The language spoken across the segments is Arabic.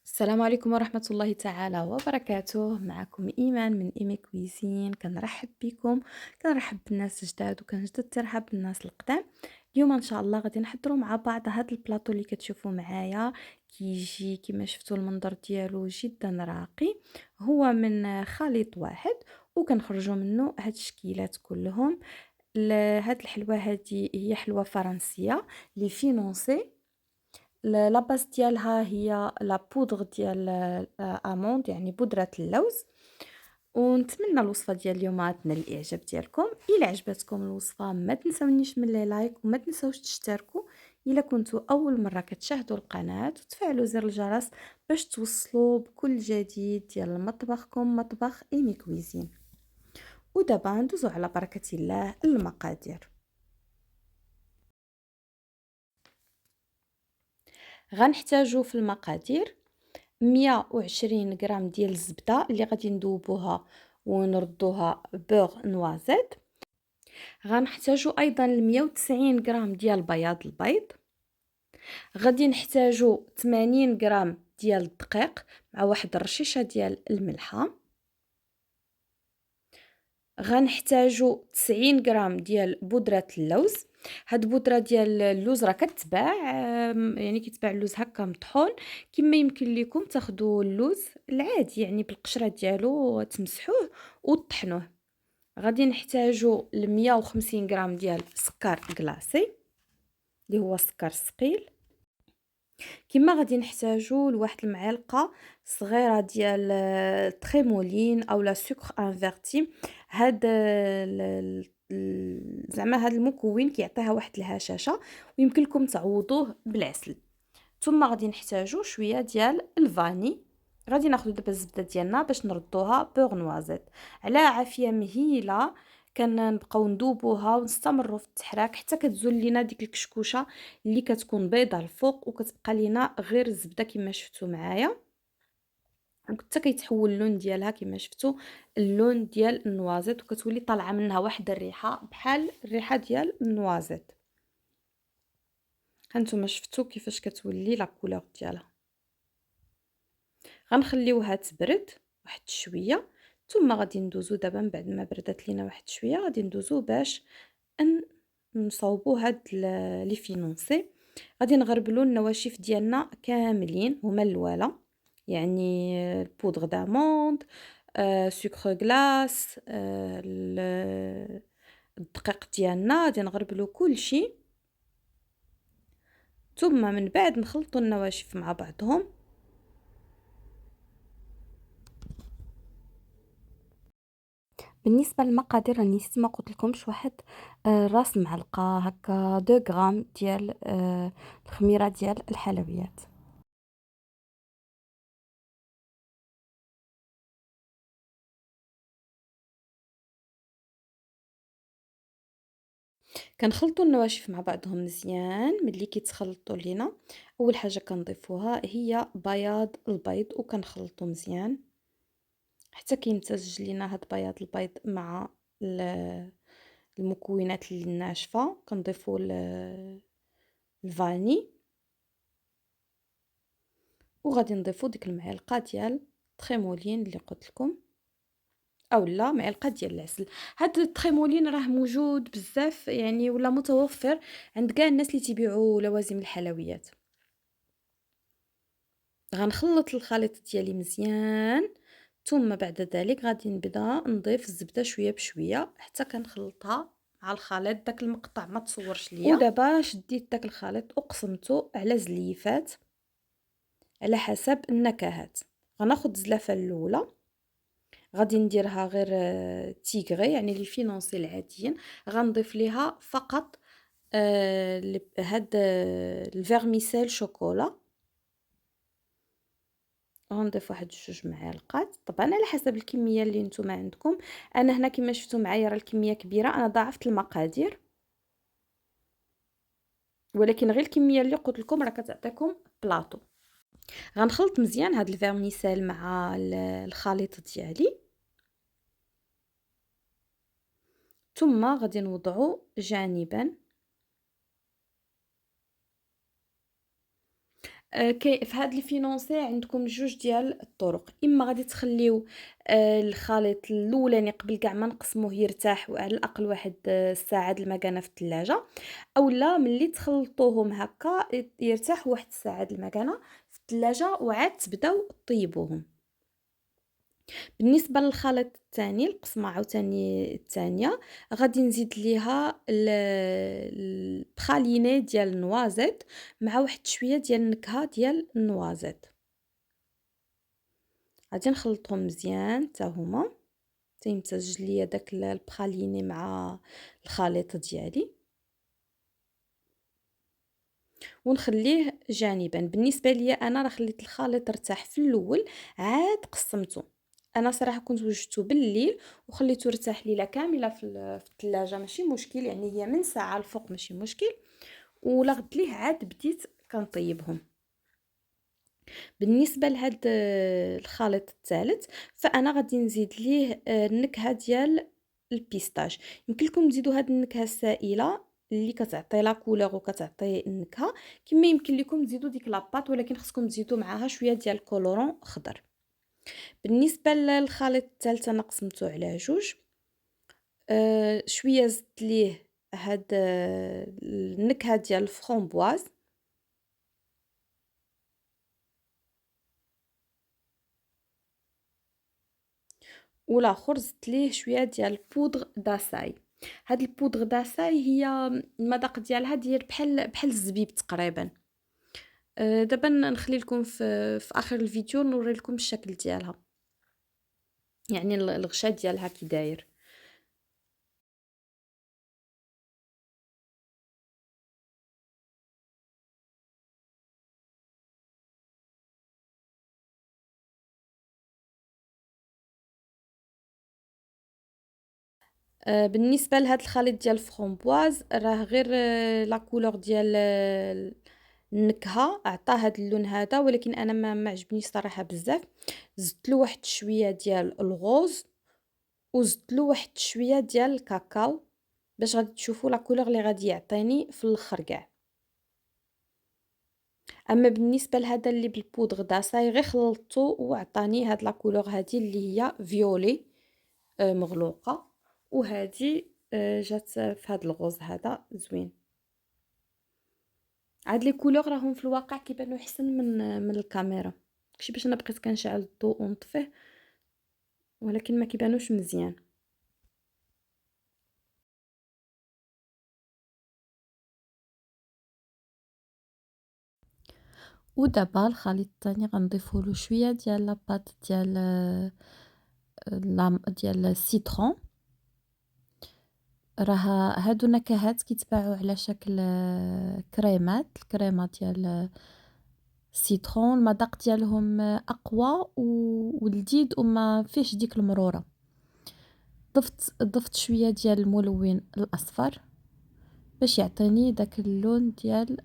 السلام عليكم ورحمة الله تعالى وبركاته. معكم إيمان من إيمي كويزين. كنرحب بكم، كنرحب بالناس الجداد وكنجدد ترحب بالناس القدام. اليوم ان شاء الله غادي نحضروا مع بعض هذا البلاطو اللي كتشوفوا معايا. كيجي كما شفتوا المنظر ديالو جدا راقي. هو من خليط واحد وكنخرجوا منه هاد الشكيلات كلهم. هاد الحلوى هذه هي حلوى فرنسية اللي فينونسي. لا باس ديالها هي لا بودغ ديال اموند، يعني بودرة اللوز. ونتمنى الوصفة ديال اليوم تنال الاعجاب ديالكم. الى عجبتكم الوصفة ما تنسونيش من لي لايك وما تنسوش تشتركوا الا كنتوا اول مرة كتشاهدوا القناة، وتفعلوا زر الجرس باش توصلوا بكل جديد ديال مطبخكم، مطبخ ايمي كويزين. ودابا ندوزو على بركة الله المقادير. غنحتاجو في المقادير 120 غرام ديال الزبدة اللي غادي ندوبوها ونردوها بوغ نوازيت. غنحتاجو ايضا 190 غرام ديال بياض البيض. غادي نحتاجو 80 غرام ديال الدقيق مع واحد الرشيشه ديال الملحه. غنحتاجو 90 غرام ديال بودرة اللوز. هاد البودره ديال اللوز راه كتباع، يعني كيتباع اللوز هكا مطحون. كما يمكن لكم تاخذوا اللوز العادي يعني بالقشره ديالو تمسحوه وتطحنوه. غادي نحتاجو 150 غرام ديال سكر كلاصي اللي هو السكر الثقيل. كما غادي نحتاجو لواحد المعلقه صغيره ديال التريمولين او لا سكر انفيرتي. هاد زعما هاد المكون كيعطيها واحد الهشاشه، ويمكن لكم تعوضوه بالعسل. ثم غادي نحتاجو شويه ديال الفاني. غادي ناخذ دابا الزبده ديالنا باش نردوها بوغ نوازيت على عافيه مهيله. كنبقاو ندوبوها ونستمروا في التحراك حتى كتزول لينا ديك الكشكوشه اللي كتكون بيضه الفوق، وكتبقى لينا غير الزبده كما شفتوا معايا، حتى كيتحول اللون ديالها كما شفتوا اللون ديال النوازيت، وكتولي طالعه منها واحد الريحه بحال الريحه ديال النوازيت. هانتوما شفتوا كيفاش كتولي لا كولور ديالها. غنخليوها تبرد واحد شويه، ثم غادي ندوزو دابا من بعد ما بردت لينا واحد شويه غادي ندوزو باش نصاوبو هاد لي فينونسي. غادي نغربلو النواشف ديالنا كاملين هما الاولى، يعني البودغ داموند، سكر غلاس، الدقيق ديالنا غادي نغربلو كلشي. ثم من بعد نخلطوا النواشف مع بعضهم. بالنسبه للمقادير راني نسيت ما قلت لكمش واحد راس معلقه هكا 2 غرام ديال الخميره ديال الحلويات. كنخلطوا النواشف مع بعضهم مزيان. ملي كيتخلطوا لينا اول حاجه كنضيفوها هي بياض البيض وكنخلطوا مزيان حتى كيمتزج لينا هاد بياض البيض مع المكونات الناشفه. كنضيفوا الفاني، وغادي نضيفوا ديك المعلقه ديال تريمولين اللي قلت لكم، او لا معلقه ديال العسل. هاد التريمولين راه موجود بزاف يعني ولا متوفر عند كاع الناس اللي تيبيعوا لوازم الحلويات. غنخلط الخليط ديالي مزيان، ثم بعد ذلك غادي نبدا نضيف الزبده شويه بشويه حتى كنخلطها مع الخليط. داك المقطع ما تصورش ليا. ودابا شديت داك الخليط وقسمته على زليفات على حسب النكهات. غناخد الزلافه الاولى غادي نديرها غير تيغري يعني لي فينونسي العاديين. غنضيف ليها فقط هاد الفيرميسيل شوكولا. غنضيف واحد 2 معالق طبعا على حسب الكميه اللي نتوما عندكم. انا هنا كما شفتوا معايا راه الكميه كبيره، انا ضاعفت المقادير، ولكن غير الكميه اللي قلت لكم راه كتعطيكم بلاطو. غنخلط مزيان هاد الفيرميسيل مع الخليط ديالي، ثم غادي نوضعو جانبا. في هاد الفينونسي عندكم جوج ديال الطرق، إما غادي تخليو الخليط الأولاني قبل كاع ما نقسموه يرتاح وعلى الأقل واحد الساعة د المكانة في الثلاجة، أولا ملي تخلطوهم هكا يرتاح واحد الساعة د المكانة في الثلاجة وعاد تبداو طيبوهم. بالنسبة للخليط التاني، القسمة عاوتاني التانية، غادي نزيد ليها البخاليني ديال النوازيط مع واحد شوية ديال النكهة ديال النوازيط، غادي نخلطهم مزيان حتى هما تيمتزج ليا داك البخاليني مع الخليط ديالي، ونخليه جانبا. بالنسبة ليا انا راه خليت الخليط ارتاح في الاول عاد قسمته. انا صراحه كنت وجدته بالليل وخليته ارتاح ليله كامله في الثلاجه، ماشي مشكل، يعني هي من ساعه الفوق ماشي مشكل، ولا غد ليه عاد بديت كنطيبهم. بالنسبه لهاد الخليط الثالث فانا غادي نزيد ليه النكهه ديال البيستاش. يمكن لكم تزيدوا هاد النكهه السائله اللي كتعطي لا كولور وكتعطي النكهه، كما يمكن لكم تزيدوا ديك لاباط، ولكن خصكم تزيدوا معاها شويه ديال الكولورون خضر. بالنسبه للخليط الثالث انا قسمته على جوج، شويه زدت ليه هاد النكهه ديال الفرامبواز، والاخر زدت ليه شويه ديال البودغ داساي. هاد البودغ داساي هي المذاق ديالها داير بحال الزبيب تقريبا. دابا نخلي لكم في اخر الفيديو نوري لكم الشكل ديالها، يعني الغشاء ديالها كي داير. بالنسبة لهاد الخليط ديال الفرامبواز راه غير لا كولور ديال النكهة عطاه هاد اللون هذا، ولكن انا ما عجبنيش صراحة بزاف. زدت له واحد شوية ديال الغوز وزدت له واحد شوية ديال الكاكاو باش غادي تشوفوا لا كولور اللي غادي يعطيني في الاخر كاع. اما بالنسبة لهذا اللي بالبودغ داساي غير خلطته وعطاني هاد لا كولور هادي اللي هي فيولي مغلوقة، وهذه جات في هذا الغوز هذا زوين. عاد لي كولور راهم في الواقع كيبانوا احسن من الكاميرا، داكشي باش انا بقيت كنشعل الضوء ونطفيه، ولكن ما كيبانوش مزيان. ودابا الخليط الثاني غنضيفوا له شويه ديال لاباط ديال ديال السيترون. راه هادو نكهات كيتباعوا على شكل كريمات، الكريمه ديال السيترون المذاق ديالهم اقوى ولذيذ وما فيهش ديك المروره. ضفت شويه ديال الملون الاصفر باش يعطيني داك اللون ديال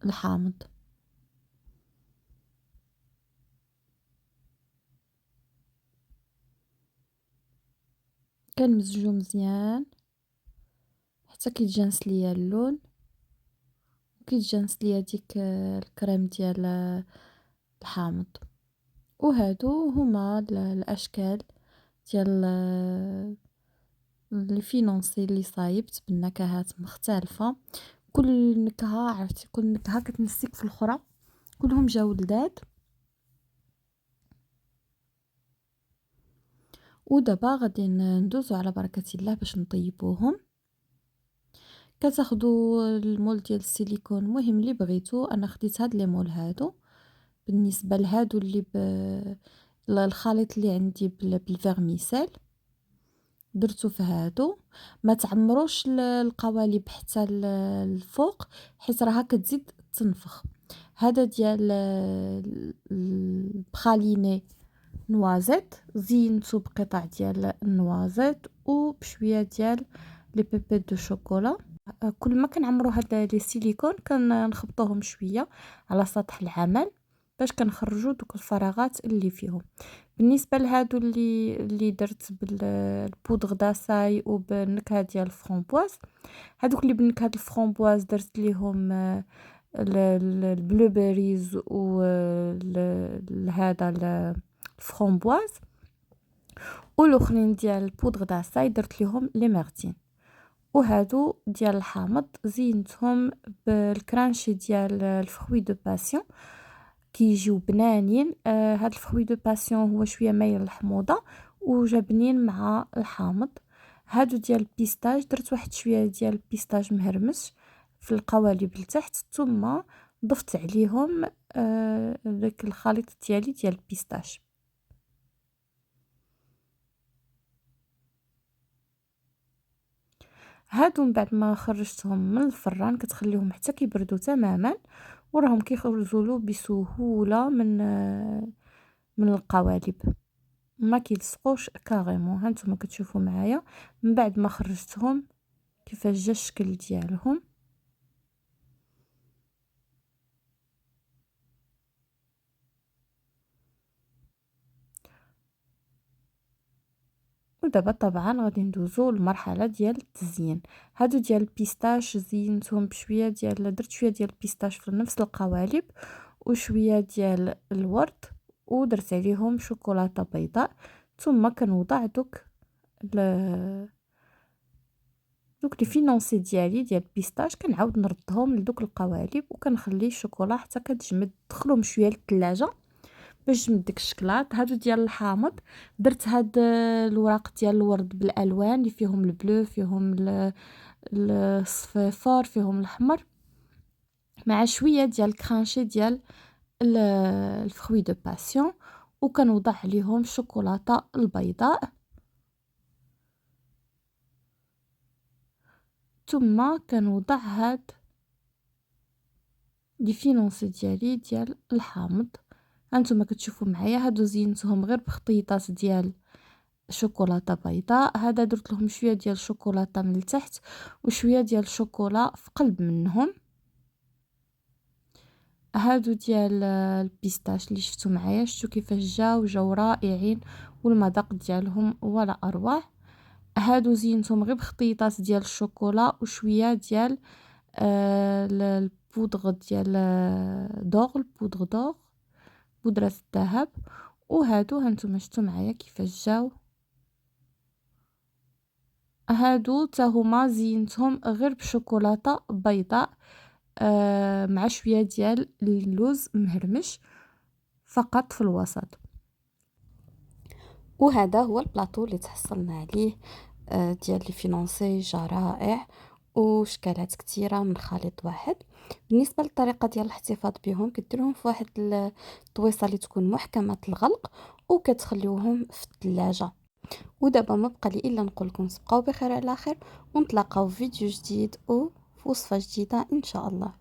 الحامض. كنمزجو مزيان حتى كيتجانس ليا اللون وكيتجانس ليا ديك الكريم ديال الحامض. وهادو هما الاشكال ديال لي فينونسي اللي صايبت بالنكهات مختلفه. كل نكهه عرفتي كل نكهه كتنسيك في الاخرى، كلهم جاو لذاذ. ودابا غادي ندوزو على بركه الله باش نطيبوهم. كتاخدو المول ديال السيليكون المهم اللي بغيتو، انا خديت هاد لي مول هادو. بالنسبه لهادو اللي الخليط اللي عندي بالفيرميسيل درتو في هادو. ما تعمروش القوالب حتى الفوق حيت راها كتزيد تنفخ. هذا ديال البخاليني نوازيط زينتو بقطع ديال النوازيط وبشويه ديال لي بيبي دو شوكولا. كل ما كنعمرو هاد لي سيليكون كنخبطوهم شويه على سطح العمل باش كنخرجوا دوك الفراغات اللي فيهم. بالنسبه لهادو اللي درت بالبودغ داساي وبالنكهه ديال الفرامبواز، هادوك اللي بالنكهه الفرامبواز درت ليهم البلو بيريز و هذا الفرامبواز، والاخرين ديال البودغ دعساي درت ليهم لي ميرتين. وهادو ديال الحامض زينتهم بالكرانشي ديال الفخوي دو باسيون كيجيو بنانين. هاد الفخوي دو باسيون هو شويه مايل للحموضه وجابنين مع الحامض. هادو ديال البيستاج درت واحد شويه ديال البيستاج مهرمش في القوالب لتحت، ثم ضفت عليهم داك الخليط ديالي ديال البيستاج. هادو من بعد ما خرجتهم من الفران كتخليهم حتى كيبردوا تماما، وراهم كيخرجوا بسهوله من القوالب، ما كيلصقوش كاريمون. هانتوما كتشوفوا معايا من بعد ما خرجتهم كيفاش جا الشكل ديالهم. ودابا طبعا غادي ندوزو للمرحله ديال التزيين. هادو ديال البيستاش زينتهم بشويه درت شويه ديال البيستاش في نفس القوالب وشويه ديال الورد، ودرت عليهم شوكولاته بيضاء، ثم كنوضع دوك لي فينونسي ديالي ديال البيستاش كنعاود نردهم لدوك القوالب وكنخلي الشوكولا حتى كتجمد، دخلهم شويه للثلاجه باش تجمد ديك الشكلاط. هادو ديال الحامض درت هاد الوراق ديال الورد بالالوان اللي فيهم البلو، فيهم الصفيفور، فيهم الاحمر، مع شويه ديال الكرانشي ديال الفخوي دو باسيون، وكنوضع عليهم الشوكولاته البيضاء، ثم كنوضع هاد لي فينونسي ديالي ديال الحامض. هانتوما كتشوفوا معايا هادو زينتهم غير بخطيطات ديال شوكولاته بيضاء. هذا درت لهم شويه ديال الشوكولاته من التحت وشويه ديال الشوكولا في قلب منهم. هادو ديال البيستاش اللي شفتوا معايا، شفتوا كيفاش جاو رائعين والمذاق ديالهم ولا اروع. هادو زينتهم غير بخطيطات ديال الشوكولا وشويه ديال البودغ ديال البودغ دور، بودرة الذهب. وهادو هانتوما شفتوا معايا كيفاش جاو. هادو تا هما زينتهم غير بشوكولاته بيضاء مع شويه ديال اللوز مهرمش فقط في الوسط. وهذا هو البلاطو اللي تحصلنا عليه ديال لي فينونسي، جا رائع وشكالات كثيره من خليط واحد. بالنسبه للطريقه ديال الاحتفاظ بهم، كديرهم في واحد الطويصه اللي تكون محكمه الغلق وكتخليوهم في الثلاجه. ودابا ما بقى لي الا نقول لكم تبقاو بخير على خير، ونتلاقاو في فيديو جديد وفي وصفه جديده ان شاء الله.